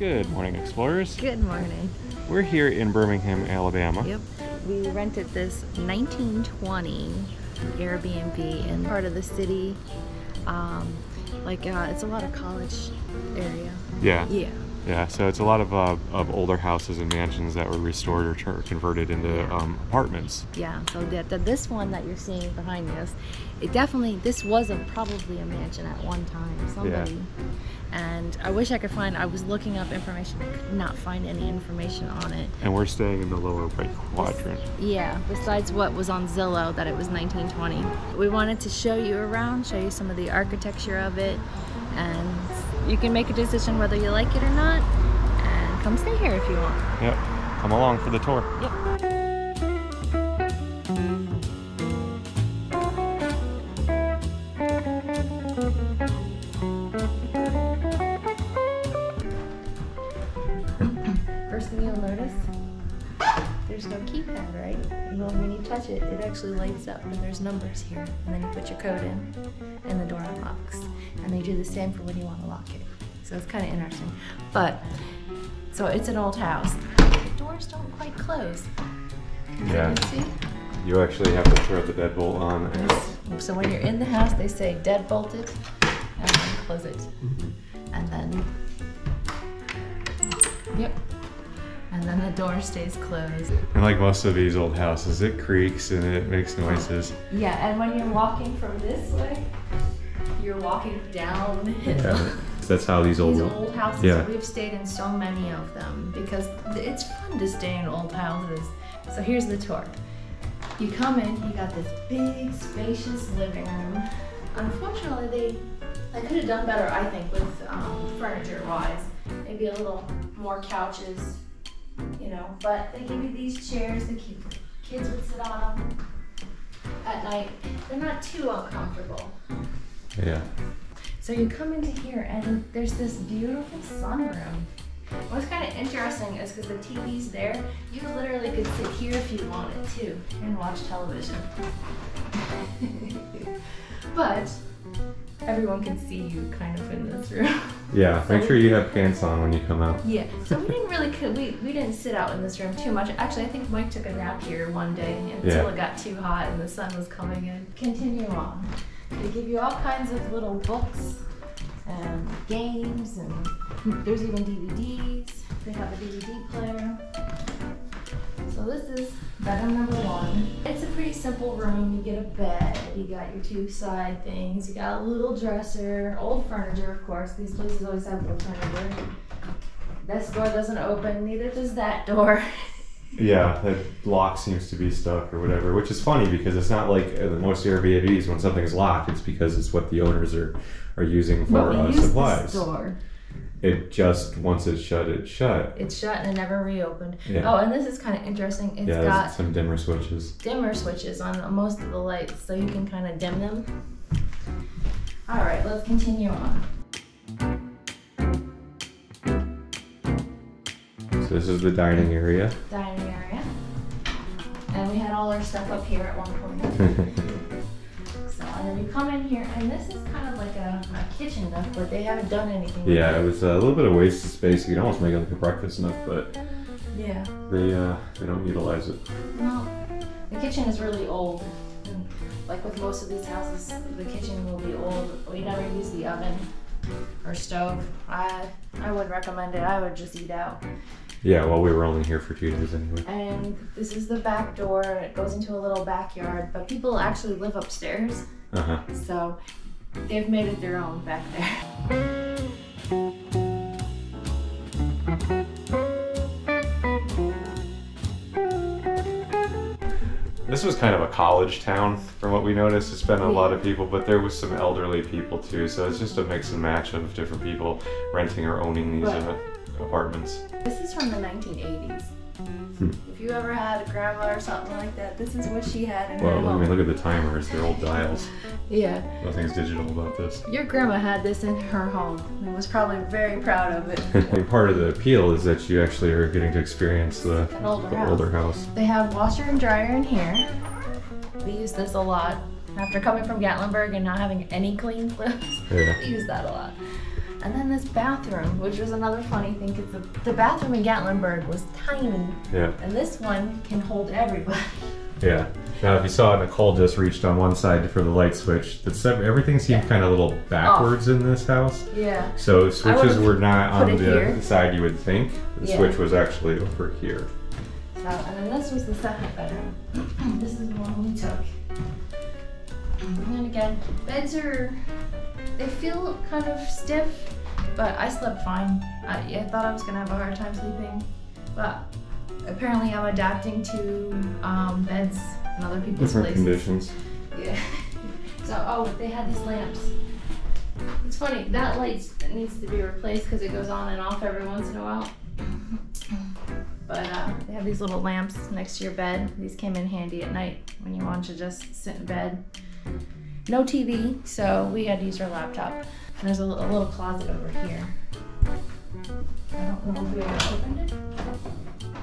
Good morning, explorers. Good morning. We're here in Birmingham, Alabama. Yep. We rented this 1920 Airbnb in part of the city. It's a lot of college area. Yeah. Yeah. Yeah, so it's a lot of older houses and mansions that were restored or converted into apartments. Yeah, so this one that you're seeing behind us, this was probably a mansion at one time, somebody. Yeah. And I wish I could I was looking up information, I could not find any information on it. And we're staying in the lower right quadrant. Yeah, besides what was on Zillow, that it was 1920. We wanted to show you around, show you some of the architecture of it, and you can make a decision whether you like it or not, and come stay here if you want. Yep, come along for the tour. Yep. First thing you'll notice, there's no keypad, right? Well, when you touch it, it actually lights up and there's numbers here. And then you put your code in and the door unlocks. And they do the same for when you want to lock it. So it's kind of interesting. So it's an old house. The doors don't quite close. Yeah. So you see? You actually have to throw the deadbolt on. So when you're in the house, they say deadbolt it and then close it. And then, yep. And then the door stays closed. And like most of these old houses, it creaks and it makes noises. Yeah, and when you're walking from this way, you're walking downhill. Yeah, that's how these old houses, yeah. We've stayed in so many of them because it's fun to stay in old houses. So here's the tour. You come in, you got this big, spacious living room. Unfortunately, they could have done better, I think, with furniture-wise. Maybe a little more couches. You know, but they give you these chairs that kids would sit on them at night. They're not too uncomfortable. Yeah. So you come into here and there's this beautiful sunroom. What's kind of interesting is because the TV's there, you literally could sit here if you wanted to and watch television. But everyone can see you kind of in this room. Yeah, make sure you have pants on when you come out. Yeah, so we didn't really, we didn't sit out in this room too much. Actually, I think Mike took a nap here one day until it got too hot and the sun was coming in. Continue on. They give you all kinds of little books and games, and there's even DVDs. They have a DVD player. So this is bedroom number one. It's a pretty simple room. You get a bed, you got your two side things, you got a little dresser, old furniture, of course. These places always have old furniture. This door doesn't open, neither does that door. Yeah, that lock seems to be stuck or whatever, which is funny because it's not like most Airbnbs when something's locked, it's because it's what the owners are using for supplies. This door. It just, once it's shut, it's shut. It's shut and it never reopened. Yeah. Oh, and this is kind of interesting. It's got some dimmer switches. Dimmer switches on most of the lights, so you can kind of dim them. All right, let's continue on. So this is the dining area. Dining area. And we had all our stuff up here at one point. And then you come in here, and this is kind of like a kitchen nook, but they haven't done anything. Yeah, it was a little bit of wasted space. You could almost make it like a breakfast nook, but yeah, they don't utilize it. Well, the kitchen is really old. And like with most of these houses, the kitchen will be old. We never use the oven or stove. I would recommend it. I would just eat out. Yeah, well, we were only here for 2 days anyway. And this is the back door. It goes into a little backyard, but people actually live upstairs. So they've made it their own back there. This was kind of a college town from what we noticed. It's been a lot of people, but there was some elderly people too. So it's just a mix and match of different people renting or owning these apartments. This is from the 1980s. If you ever had a grandma or something like that, this is what she had in her home. I mean, look at the timers. They're old dials. Yeah. Nothing's digital about this. Your grandma had this in her home and was probably very proud of it. And part of the appeal is that you actually are getting to experience the older house. They have washer and dryer in here. We use this a lot. After coming from Gatlinburg and not having any clean clothes, we use that a lot. And then this bathroom, which was another funny thing, because the bathroom in Gatlinburg was tiny. Yeah. And this one can hold everybody. Yeah. Now, if you saw, Nicole just reached on one side for the light switch. Everything seemed kind of a little backwards in this house. Yeah. So switches were not on the side you would think. The switch was actually over here. So, and then this was the second bedroom. This is the one we took. And then again, beds they feel kind of stiff, but I slept fine. I thought I was gonna have a hard time sleeping, but apparently I'm adapting to beds in other people's different places. Conditions. Yeah. So, they had these lamps. It's funny, that light needs to be replaced because it goes on and off every once in a while. But they have these little lamps next to your bed. These came in handy at night when you want to just sit in bed. No TV, so we had to use our laptop. And there's a little closet over here. I don't know if we ever opened it.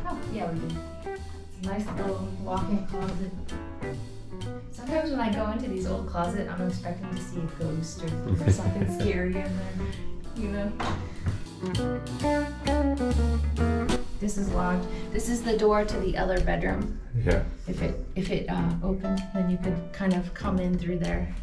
Oh, yeah, we did. It's a nice little walk-in closet. Sometimes when I go into these old closets, I'm expecting to see a ghost or something scary in there, you know? This is locked. This is the door to the other bedroom. Yeah. If it opened, then you could kind of come in through there.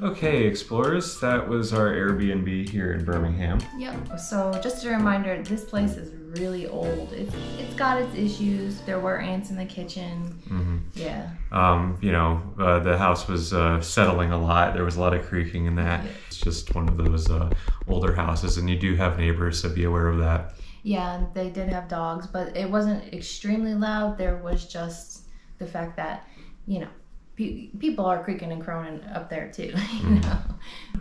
Okay, explorers, that was our Airbnb here in Birmingham. Yep. So just a reminder, this place is really old. It's got its issues. There were ants in the kitchen. Mm-hmm. Yeah. The house was settling a lot. There was a lot of creaking in that. Yeah. It's just one of those older houses, and you do have neighbors, so be aware of that. Yeah, and they did have dogs, but it wasn't extremely loud. There was just the fact that, people are creaking and crowing up there too. You know?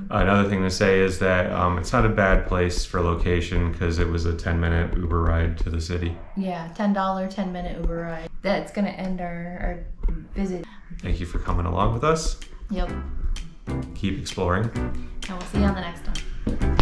Another thing to say is that it's not a bad place for location because it was a 10-minute Uber ride to the city. Yeah, $10, 10-minute Uber ride. That's going to end our visit. Thank you for coming along with us. Yep. Keep exploring. And we'll see you on the next one.